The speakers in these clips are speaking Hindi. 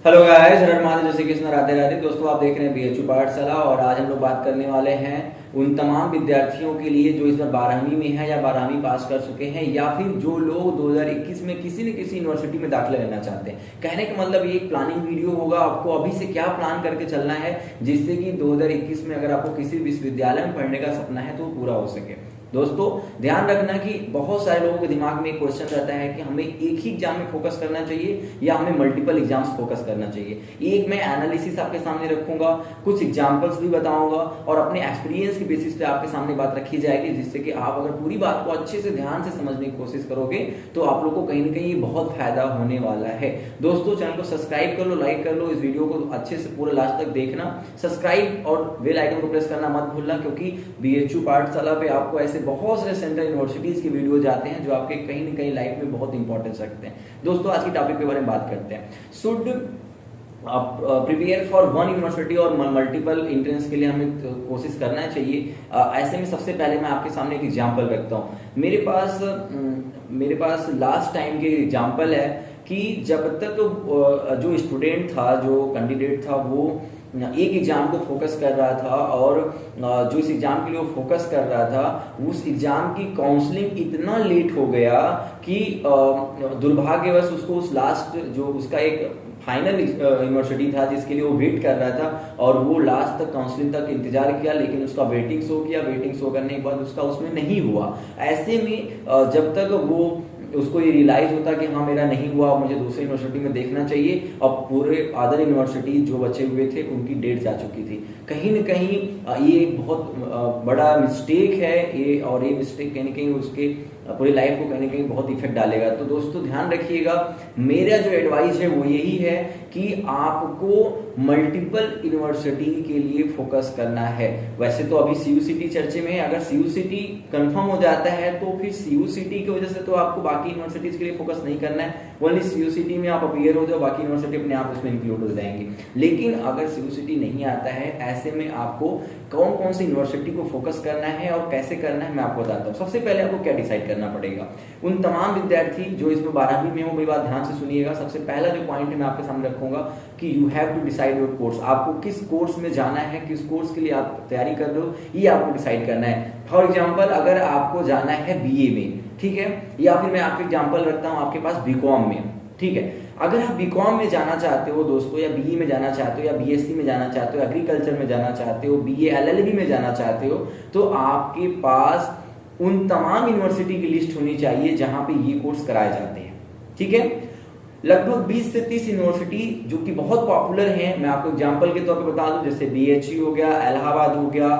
हेलो गाइस, हर महादेव, जैसे कृष्ण, राधे राधे। दोस्तों, आप देख रहे हैं बीएचयू पाठशाला और आज हम लोग बात करने वाले हैं उन तमाम विद्यार्थियों के लिए जो इस बार 12वीं में है या 12वीं पास कर चुके हैं या फिर जो लोग 2021 में किसी न किसी यूनिवर्सिटी में दाखिला लेना चाहते हैं। कहने का मतलब ये एक प्लानिंग वीडियो होगा, आपको अभी से क्या प्लान करके चलना है जिससे कि 2021 में अगर आपको किसी विश्वविद्यालय में पढ़ने का सपना है तो वो पूरा हो सके। दोस्तों, ध्यान रखना कि बहुत सारे लोगों के दिमाग में एक क्वेश्चन रहता है कि हमें एक ही एग्जाम में फोकस करना चाहिए या हमें मल्टीपल एग्जाम्स फोकस करना चाहिए। एक मैं एनालिसिस आपके सामने रखूंगा, कुछ एग्जांपल्स भी बताऊंगा और अपने एक्सपीरियंस के बेसिस पे आपके सामने बात रखी जाएगी, जिससे कि आप अगर पूरी बात को अच्छे से ध्यान से समझने की कोशिश करोगे तो आप लोग को कहीं ना कहीं बहुत फायदा होने वाला है। दोस्तों, चैनल को सब्सक्राइब कर लो, लाइक कर लो, इस वीडियो को अच्छे से पूरा लास्ट तक देखना, सब्सक्राइब और बेल आइकन को प्रेस करना मत भूलना, क्योंकि बीएचयू पाठशाला पे आपको ऐसे बहुत सारे सेंट्रल यूनिवर्सिटीज के वीडियो जाते हैं जो आपके कहीं ना कहीं लाइफ में बहुत इंपॉर्टेंस रखते हैं। दोस्तों, आज की टॉपिक के बारे में बात करते हैं। Should prepare for one university और मल्टीपल एंट्रेंस के लिए हमें कोशिश करना चाहिए। ऐसे में सबसे पहले मैं आपके सामने एक एग्जांपल रखता हूँ। मेरे पास लास्ट टाइम के एग्जांपल है कि जब तक जो स्टूडेंट था, जो कैंडिडेट था, वो एक एग्जाम को फोकस कर रहा था और जो इस एग्जाम के लिए वो फोकस कर रहा था, उस एग्जाम की काउंसलिंग इतना लेट हो गया कि दुर्भाग्यवश उसको उस लास्ट जो उसका एक फाइनल यूनिवर्सिटी था जिसके लिए वो वेट कर रहा था और वो लास्ट तक काउंसलिंग तक इंतजार किया, लेकिन उसका वेटिंग शो किया। वेटिंग शो करने के बाद उसका उसमें नहीं हुआ। ऐसे में जब तक वो उसको ये रियलाइज होता कि हाँ मेरा नहीं हुआ, मुझे दूसरी यूनिवर्सिटी में देखना चाहिए, और पूरे अदर यूनिवर्सिटी जो बचे हुए थे उनकी डेट जा चुकी थी। कहीं न कहीं ये एक बहुत बड़ा मिस्टेक है ये, और ये मिस्टेक कहीं न कहीं उसके पूरी लाइफ को कहीं न कहीं बहुत इफेक्ट डालेगा। तो दोस्तों, ध्यान रखिएगा, मेरा जो एडवाइस है वो यही है कि आपको मल्टीपल यूनिवर्सिटी के लिए फोकस करना है। वैसे तो अभी सीयूसीटी चर्चे में है, अगर सीयूसीटी कंफर्म हो जाता है तो फिर सीयूसीटी की वजह से तो आपको बाकी यूनिवर्सिटीज के लिए फोकस नहीं करना है। ओनली सीयूसीटी में आप अपीयर हो जाओ, बाकी यूनिवर्सिटी अपने आप उसमें इंक्लूड हो जाएंगे। लेकिन अगर सीयूसीटी नहीं आता है, ऐसे में आपको कौन कौन सी यूनिवर्सिटी को फोकस करना है और कैसे करना है मैं आपको बताता हूँ। सबसे पहले आपको क्या डिसाइड करना पड़ेगा। उन तमाम विद्यार्थी जो इसमें 12वीं में हो, मेरी बात ध्यान से सुनिएगा। सबसे पहला जो पॉइंट है मैं आपके सामने रखूंगा कि you have to decide your course. आपको किस कोर्स में जाना है, किस कोर्स के लिए आप तैयारी कर रहे हो, ये आपको डिसाइड करना है। फॉर एग्जाम्पल, अगर आपको जाना है बीए में, ठीक है, या फिर मैं आपको एग्जाम्पल रखता हूँ आपके पास बीकॉम में, ठीक है। अगर आप बीकॉम में जाना चाहते हो दोस्तों, या बीई में जाना चाहते हो, या बीएससी में जाना चाहते हो, एग्रीकल्चर में जाना चाहते हो, बीए एलएलबी में जाना चाहते हो, तो आपके पास उन तमाम यूनिवर्सिटी की लिस्ट होनी चाहिए जहां पे ये कोर्स कराए जाते हैं, ठीक है। लगभग 20 से 30 यूनिवर्सिटी जो कि बहुत पॉपुलर हैं, मैं आपको एग्जांपल के तौर पे बता दूं, जैसे बीएचयू हो गया, इलाहाबाद हो गया,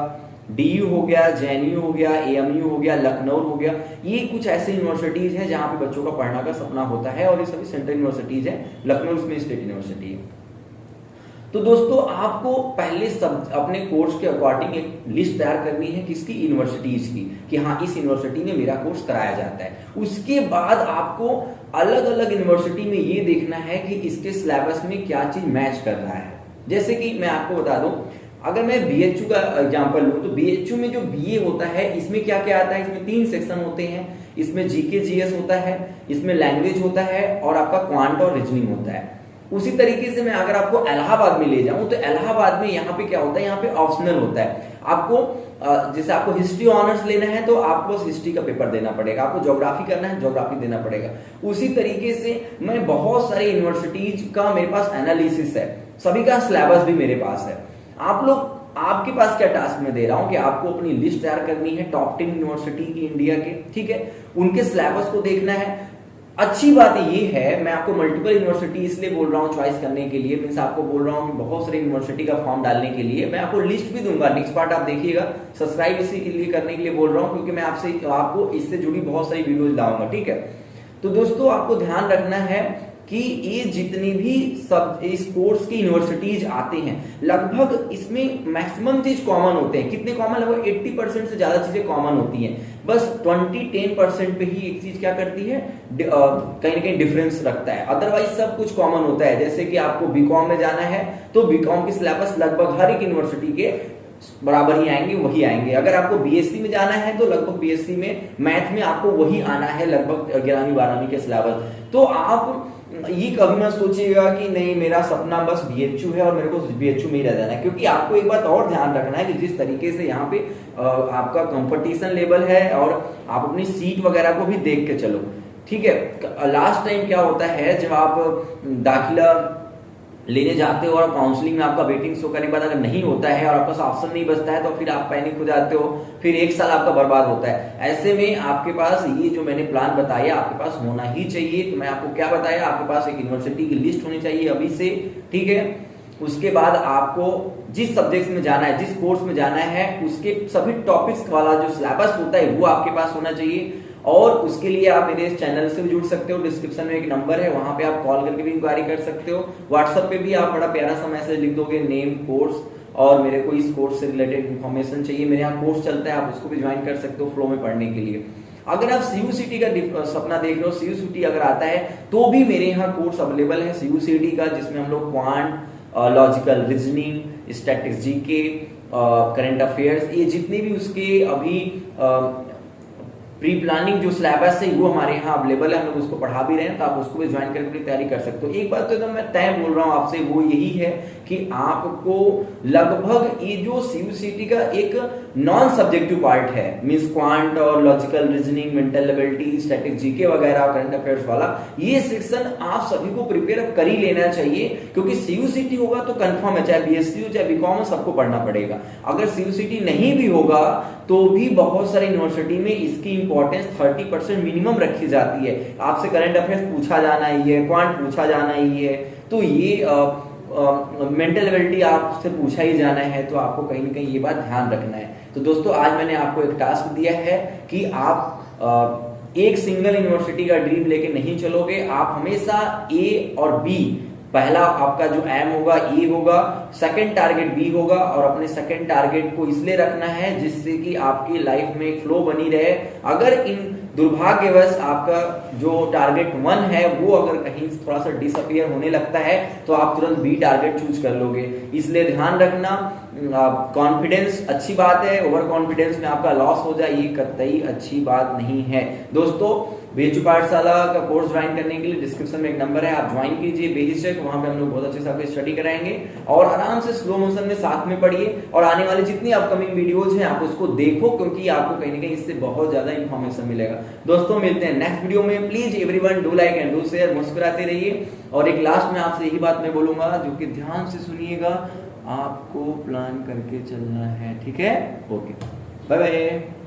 डीयू हो गया, जेएनयू हो गया, एएमयू हो गया, लखनऊ हो गया। ये कुछ ऐसे यूनिवर्सिटीज हैं जहां पे बच्चों का पढ़ना का सपना होता है और ये सभी सेंट्रल यूनिवर्सिटीज हैं। लखनऊ इसमें स्टेट यूनिवर्सिटी है। तो दोस्तों, आपको पहले सब अपने कोर्स के अकॉर्डिंग एक लिस्ट तैयार करनी है किसकी, यूनिवर्सिटीज की, कि हाँ इस यूनिवर्सिटी में मेरा कोर्स कराया जाता है। उसके बाद आपको अलग अलग यूनिवर्सिटी में ये देखना है कि इसके सिलेबस में क्या चीज मैच कर रहा है। जैसे कि मैं आपको बता दूं, अगर मैं बीएचयू का एग्जांपल लूं तो बीएचयू में जो बीए होता है, इसमें क्या क्या आता है, इसमें 3 सेक्शन होते हैं। इसमें जीके जीएस होता है, इसमें लैंग्वेज होता है और आपका क्वांट और रीजनिंग होता है। उसी तरीके से मैं अगर आपको इलाहाबाद में ले जाऊं तो इलाहाबाद में यहाँ पे क्या होता है, यहाँ पे ऑप्शनल होता है। आपको जैसे आपको हिस्ट्री ऑनर्स लेना है तो आपको बस हिस्ट्री का पेपर देना पड़ेगा, आपको ज्योग्राफी करना है ज्योग्राफी देना पड़ेगा। उसी तरीके से मैं बहुत सारे यूनिवर्सिटीज का मेरे पास एनालिसिस है, सभी का सिलेबस भी मेरे पास है। आपके पास क्या टास्क में दे रहा हूं कि आपको अपनी लिस्ट तैयार करनी है टॉप 10 यूनिवर्सिटी की इंडिया के, ठीक है, उनके सिलेबस को देखना है। अच्छी बात ये है, मैं आपको मल्टीपल यूनिवर्सिटी इसलिए बोल रहा हूँ चॉइस करने के लिए, मीन्स आपको बोल रहा हूँ कि बहुत सारे यूनिवर्सिटी का फॉर्म डालने के लिए। मैं आपको लिस्ट भी दूंगा, नेक्स्ट पार्ट आप देखिएगा। सब्सक्राइब इसी के लिए करने के लिए बोल रहा हूँ क्योंकि मैं आपको इससे जुड़ी बहुत सारी वीडियोज लाऊंगा, ठीक है। तो दोस्तों, आपको ध्यान रखना है कि ये जितनी भी सब इस कोर्स की यूनिवर्सिटीज आते हैं, लगभग इसमें मैक्सिमम चीज कॉमन होते हैं। कितने कॉमन, लगभग 80% से ज्यादा चीजें कॉमन होती हैं। बस 20-10% पे ही एक चीज क्या करती है, कहीं ना कहीं डिफरेंस रखता है, अदरवाइज सब कुछ कॉमन होता है। जैसे कि आपको बीकॉम में जाना है तो बीकॉम की सिलेबस लगभग हर एक यूनिवर्सिटी के बराबर ही आएंगे, वही आएंगे। अगर आपको बीएससी में जाना है तो लगभग बीएससी में मैथ में आपको वही आना है, लगभग 11वीं 12वीं के सिलेबस। तो आप ये कभी मत सोचिएगा कि नहीं मेरा सपना बस बीएचयू है और मेरे को बीएचयू में ही रह जाना है, क्योंकि आपको एक बात और ध्यान रखना है कि जिस तरीके से यहाँ पे आपका कंपटीशन लेवल है और आप अपनी सीट वगैरह को भी देख के चलो, ठीक है। लास्ट टाइम क्या होता है, जब आप दाखिला लेने जाते हो और काउंसलिंग में आपका वेटिंग शो करने के बाद अगर नहीं होता है और आपका पास ऑप्शन नहीं बचता है तो फिर आप पैनिक हो जाते हो, फिर 1 साल आपका बर्बाद होता है। ऐसे में आपके पास ये जो मैंने प्लान बताया आपके पास होना ही चाहिए। तो मैं आपको क्या बताया, आपके पास एक यूनिवर्सिटी की लिस्ट होनी चाहिए अभी से, ठीक है। उसके बाद आपको जिस सब्जेक्ट में जाना है, जिस कोर्स में जाना है, उसके सभी टॉपिक्स वाला जो सिलेबस होता है वो आपके पास होना चाहिए। और उसके लिए आप मेरे इस चैनल से भी जुड़ सकते हो, डिस्क्रिप्शन में एक नंबर है, वहां पे आप कॉल करके भी इंक्वायरी कर सकते हो। व्हाट्सएप पे भी आप बड़ा प्यारा सा मैसेज लिख दोगे, नेम, कोर्स, और मेरे को इस कोर्स से रिलेटेड इन्फॉर्मेशन चाहिए, मेरे यहाँ कोर्स चलता है, आप उसको भी ज्वाइन कर सकते हो फ्लो में पढ़ने के लिए। अगर आप सीयूसीटी का सपना देख रहे हो, सीयूसीटी अगर आता है तो भी मेरे यहाँ कोर्स अवेलेबल है सीयूसीटी का, जिसमें हम लोग quant, logical reasoning, statistics, GK, current affairs, ये जितने भी उसके अभी प्री प्लानिंग जो सिलेबस है वो हमारे यहाँ अवेलेबल है, हम लोग उसको पढ़ा भी रहे हैं, तो आप उसको भी ज्वाइन करके अपनी तैयारी कर सकते हो। एक बात तो एकदम मैं तय बोल रहा हूँ आपसे, वो यही है कि आपको लगभग ये जो सीयूसीटी का एक नॉन सब्जेक्टिव पार्ट है, मींस क्वांट और logical reasoning, mental ability, static, GK वगैरह, करंट अफेयर्स वाला, ये सेक्शन आप सभी को प्रिपेयर कर ही लेना चाहिए, क्योंकि सीयूसीटी होगा तो कंफर्म है, चाहे बीएससी हो चाहे बीकॉम हो, सबको पढ़ना पड़ेगा। अगर सीयूसीटी नहीं भी होगा तो भी बहुत सारी यूनिवर्सिटी में इसकी इंपॉर्टेंस 30% मिनिमम रखी जाती है। आपसे करंट अफेयर्स पूछा जाना ही है, क्वांट पूछा जाना ही है, तो ये मेंटल एबिलिटी आपसे पूछा ही जाना है, तो आपको कहीं ना कहीं ये बात ध्यान रखना है। तो दोस्तों आज मैंने आपको एक टास्क दिया है कि आप एक सिंगल यूनिवर्सिटी का ड्रीम लेके नहीं चलोगे, आप हमेशा ए और बी, पहला आपका जो एम होगा ए होगा, सेकंड टारगेट बी होगा, और अपने सेकंड टारगेट को इसलिए रखना है जिससे कि आपकी लाइफ में एक फ्लो बनी रहे। अगर इन दुर्भाग्यवश आपका जो टारगेट 1 है वो अगर कहीं थोड़ा सा डिसअपियर होने लगता है तो आप तुरंत बी टारगेट चूज कर लोगे, इसलिए ध्यान रखना। कॉन्फिडेंस अच्छी बात है, ओवर कॉन्फिडेंस में आपका लॉस हो जाए ये कतई अच्छी बात नहीं है। दोस्तों बीएचयू पाठशाला का कोर्स ज्वाइन करने के लिए डिस्क्रिप्शन में एक नंबर है, आप ज्वाइन कीजिए बेहिचक, वहां पे हम लोग बहुत अच्छे से आपकी स्टडी कराएंगे और आराम से स्लो मोशन में साथ में पढ़िए, और आने वाली जितनी अपकमिंग वीडियोज हैं आप उसको देखो, क्योंकि आपको कहीं ना कहीं इससे बहुत ज्यादा इंफॉर्मेशन मिलेगा। दोस्तों मिलते हैं नेक्स्ट वीडियो में, please everyone do like and do share, मुस्कुराते रहिए। और एक लास्ट में आपसे यही बात मैं बोलूंगा जो कि ध्यान से सुनिएगा, आपको प्लान करके चलना है, ठीक है। Okay, bye bye.